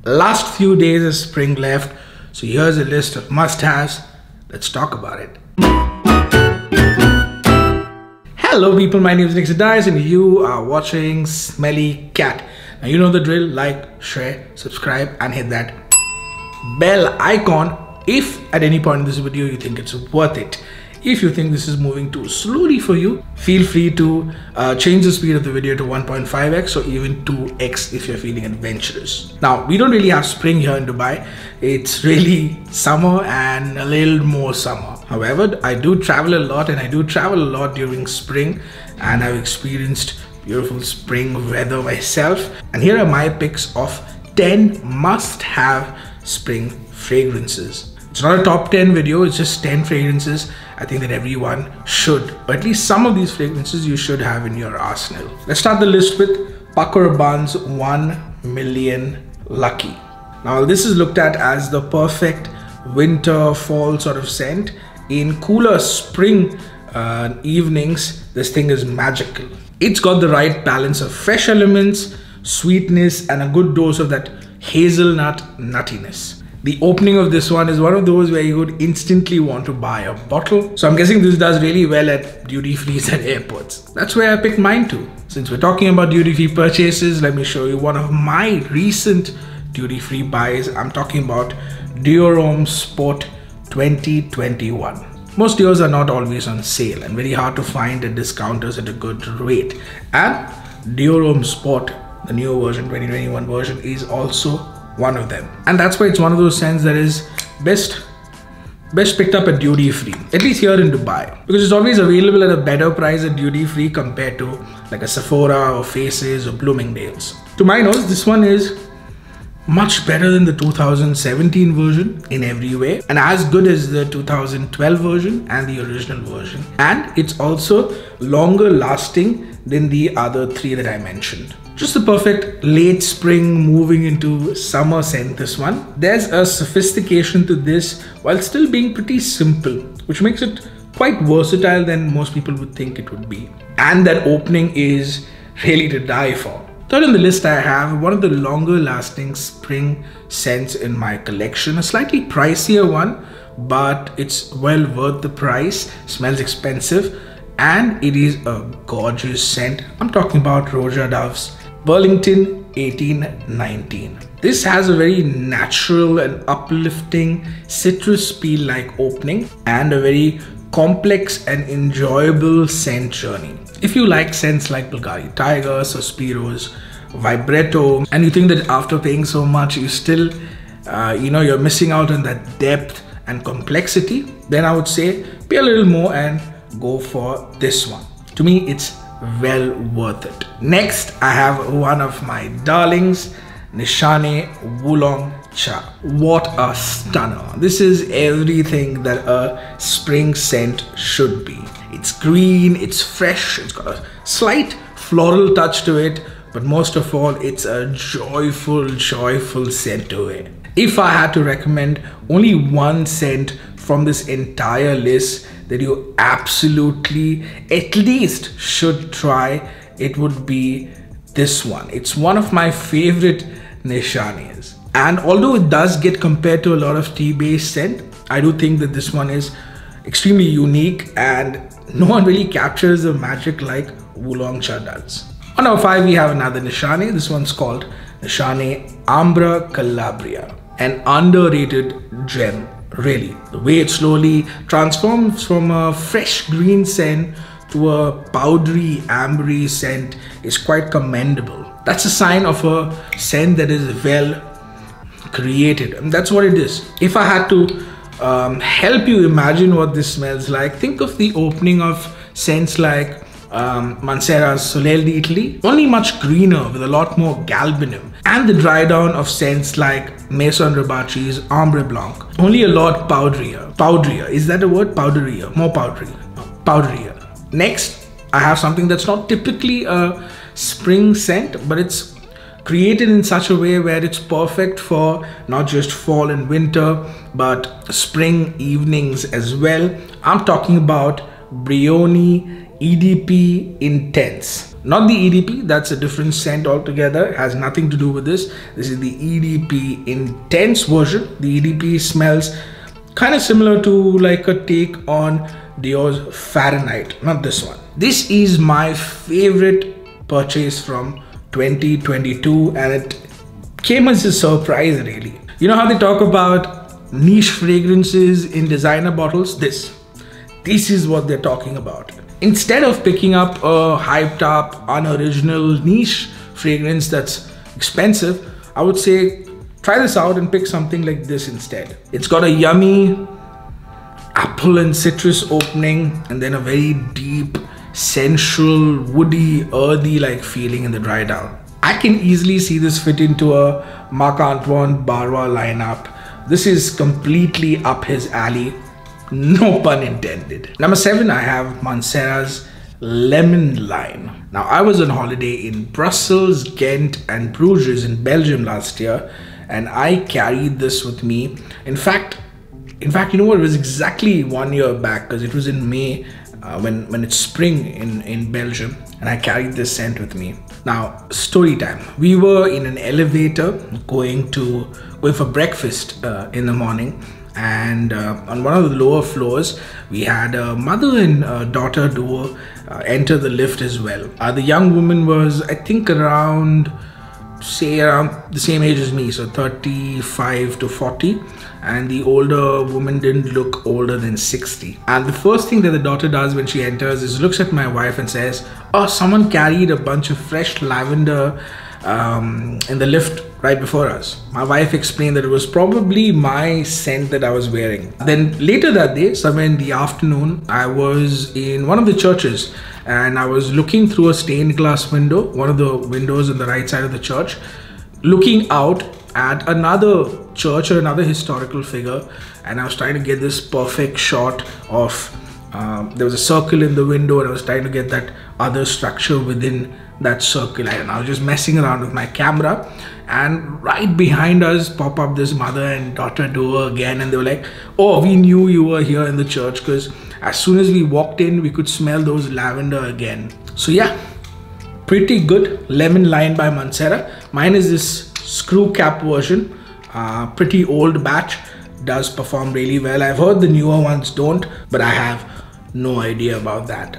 Last few days of spring left, so here's a list of must-haves. Let's talk about it. Hello people, my name is Nick Zahar and you are watching Smelly Cat. Now you know the drill, like, share, subscribe and hit that bell icon if at any point in this video you think it's worth it. If you think this is moving too slowly for you, feel free to change the speed of the video to 1.5x or even 2x if you're feeling adventurous. Now, we don't really have spring here in Dubai. It's really summer and a little more summer. However, I do travel a lot and I do travel a lot during spring and I've experienced beautiful spring weather myself. And here are my picks of 10 must-have spring fragrances. It's not a top 10 video, it's just 10 fragrances I think that everyone should, or at least some of these fragrances you should have in your arsenal. Let's start the list with Pakura Barnes 1 Million Lucky. Now this is looked at as the perfect winter fall sort of scent. In cooler spring evenings, this thing is magical. It's got the right balance of fresh elements, sweetness and a good dose of that hazelnut nuttiness. The opening of this one is one of those where you would instantly want to buy a bottle. So I'm guessing this does really well at duty frees and airports. That's where I picked mine too. Since we're talking about duty free purchases, let me show you one of my recent duty free buys. I'm talking about Dior Sport 2021. Most Diors are not always on sale and very hard to find at discounters at a good rate. And Dior Sport, the newer version, 2021 version, is also one of them, and that's why it's one of those scents that is best picked up at duty free, at least here in Dubai, because it's always available at a better price at duty free compared to like a Sephora or Faces or Bloomingdale's. To my nose, this one is much better than the 2017 version in every way, and as good as the 2012 version and the original version, and it's also longer lasting than the other three that I mentioned. Just the perfect late spring moving into summer scent, this one. There's a sophistication to this while still being pretty simple, which makes it quite versatile than most people would think it would be. And that opening is really to die for. Third on the list I have one of the longer lasting spring scents in my collection. A slightly pricier one, but it's well worth the price. Smells expensive and it is a gorgeous scent. I'm talking about Roja Dove's Burlington 1819. This has a very natural and uplifting citrus peel-like opening and a very complex and enjoyable scent journey. If you like scents like Bulgari Tiger, Suspiros, Vibretto, and you think that after paying so much you still you're missing out on that depth and complexity, then I would say pay a little more and go for this one. To me, it's well worth it. Next, I have one of my darlings, Shani Wulong. What a stunner. This is everything that a spring scent should be. It's green, it's fresh, it's got a slight floral touch to it, but most of all, it's a joyful scent to it. If I had to recommend only one scent from this entire list that you absolutely at least should try, it would be this one. It's one of my favorite Nishanis. And although it does get compared to a lot of tea-based scent, I do think that this one is extremely unique and no one really captures the magic like Wulong Cha does. On number 5, we have another Nishani. This one's called Nishani Ambra Calabria, an underrated gem. Really, the way it slowly transforms from a fresh green scent to a powdery ambery scent is quite commendable. That's a sign of a scent that is well created, and that's what it is. If I had to help you imagine what this smells like, think of the opening of scents like Mancera's Soleil d'Italy, only much greener with a lot more galbanum, and the dry down of scents like Maison Ribachi's Ambre Blanc, only a lot powderier. Is that a word? Powderier, more powderier. Next, I have something that's not typically a spring scent, but it's created in such a way where it's perfect for not just fall and winter, but spring evenings as well. I'm talking about Brioni EDP Intense. Not the EDP, that's a different scent altogether. It has nothing to do with this. This is the EDP Intense version. The EDP smells kind of similar to like a take on Dior's Fahrenheit, not this one. This is my favorite purchase from 2022 and it came as a surprise really. You know how they talk about niche fragrances in designer bottles? This is what they're talking about. Instead of picking up a hyped up, unoriginal niche fragrance that's expensive, I would say try this out and pick something like this instead. It's got a yummy apple and citrus opening and then a very deep, sensual, woody, earthy like feeling in the dry down. I can easily see this fit into a Marc-Antoine Barrois lineup. This is completely up his alley. No pun intended. Number 7, I have Montserrat's Lemon line. Now, I was on holiday in Brussels, Ghent and Bruges in Belgium last year and I carried this with me. In fact, you know what? It was exactly 1 year back because it was in May when it's spring in Belgium and I carried this scent with me. Now, story time. We were in an elevator going for breakfast in the morning. And on one of the lower floors, we had a mother and daughter duo enter the lift as well. The young woman was, I think, around the same age as me, so 35 to 40. And the older woman didn't look older than 60. And the first thing that the daughter does when she enters is looks at my wife and says, "Oh, someone carried a bunch of fresh lavender in the lift right before us." My wife explained that it was probably my scent that I was wearing. Then later that day, somewhere in the afternoon, I was in one of the churches and I was looking through a stained glass window, one of the windows on the right side of the church, looking out at another church or another historical figure, and I was trying to get this perfect shot of there was a circle in the window and I was trying to get that other structure within that circle, and I was just messing around with my camera, and right behind us pop up this mother and daughter duo again, and they were like, "Oh, we knew you were here in the church because as soon as we walked in we could smell those lavender again." So yeah, pretty good lemon line by Montserrat. Mine is this screw cap version, pretty old batch, does perform really well. I've heard the newer ones don't, but I have no idea about that.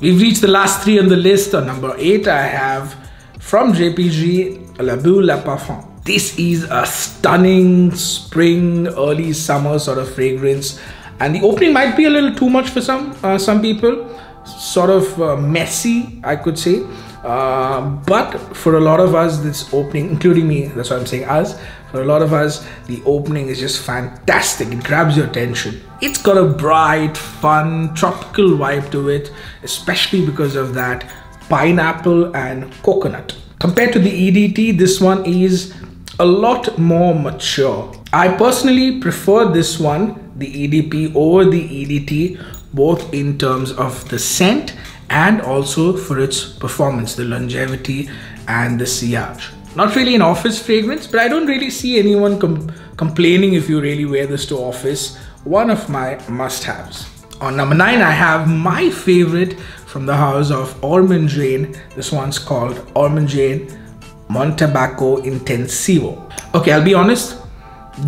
We've reached the last 3 on the list. On number 8, I have from JPG La Boule La Parfum. This is a stunning spring, early summer sort of fragrance, and the opening might be a little too much for some people. Sort of messy, I could say. But for a lot of us, this opening, including me, that's why I'm saying us, for a lot of us, the opening is just fantastic. It grabs your attention. It's got a bright, fun, tropical vibe to it, especially because of that pineapple and coconut. Compared to the EDT, this one is a lot more mature. I personally prefer this one, the EDP, over the EDT, both in terms of the scent and also for its performance, the longevity and the sillage. Not really an office fragrance, but I don't really see anyone complaining if you really wear this to office. One of my must-haves. On number 9, I have my favorite from the house of Ormonde. This one's called Ormonde Mon Tobacco Intensivo. Okay, I'll be honest,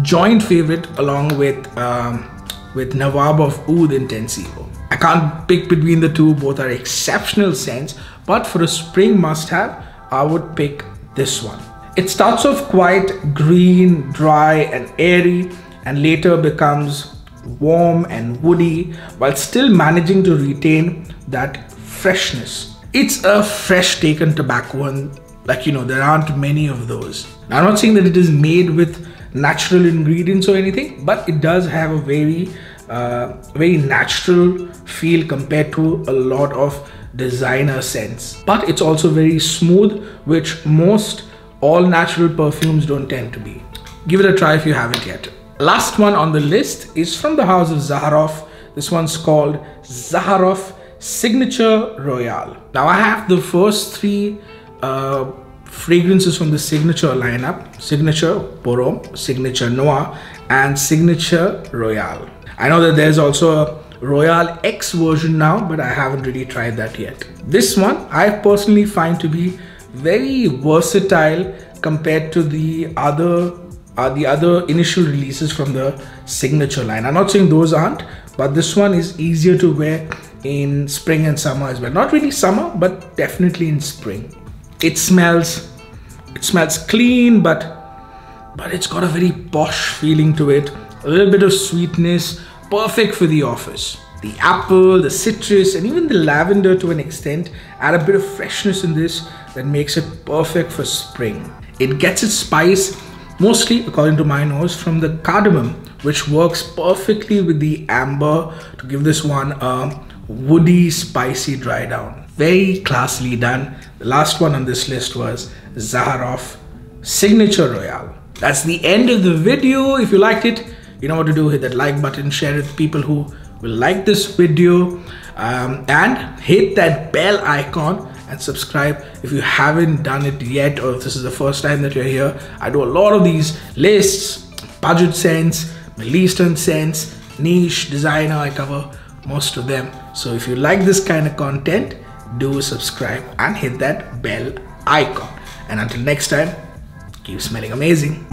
joint favorite along with Nawab of Oud Intensivo. I can't pick between the two, both are exceptional scents, but for a spring must-have, I would pick this one. It starts off quite green, dry and airy, and later becomes warm and woody while still managing to retain that freshness. It's a fresh take on tobacco, and there aren't many of those. Now, I'm not saying that it is made with natural ingredients or anything, but it does have a very natural feel compared to a lot of designer scents. But it's also very smooth, which most all natural perfumes don't tend to be. Give it a try if you haven't yet. Last one on the list is from the house of Zahar. This one's called Zahar Signature Royale. Now I have the first 3 fragrances from the Signature lineup: Signature Porom, Signature Noir and Signature Royale. I know that there's also Royale X version now, but I haven't really tried that yet. This one I personally find to be very versatile compared to the other initial releases from the signature line. I'm not saying those aren't, but this one is easier to wear in spring and summer as well. Not really summer, but definitely in spring. It smells clean, but it's got a very posh feeling to it. A little bit of sweetness, perfect for the office. The apple, the citrus, and even the lavender to an extent add a bit of freshness in this that makes it perfect for spring. It gets its spice mostly, according to my nose, from the cardamom, which works perfectly with the amber to give this one a woody, spicy dry down. Very classily done. The last one on this list was Zahar Signature Royale. That's the end of the video. If you liked it, you know what to do. Hit that like button, share it with people who will like this video, and hit that bell icon and subscribe if you haven't done it yet, or if this is the first time that you're here. I do a lot of these lists, budget scents, Middle Eastern scents, niche, designer, I cover most of them. So if you like this kind of content, do subscribe and hit that bell icon. And until next time, keep smelling amazing.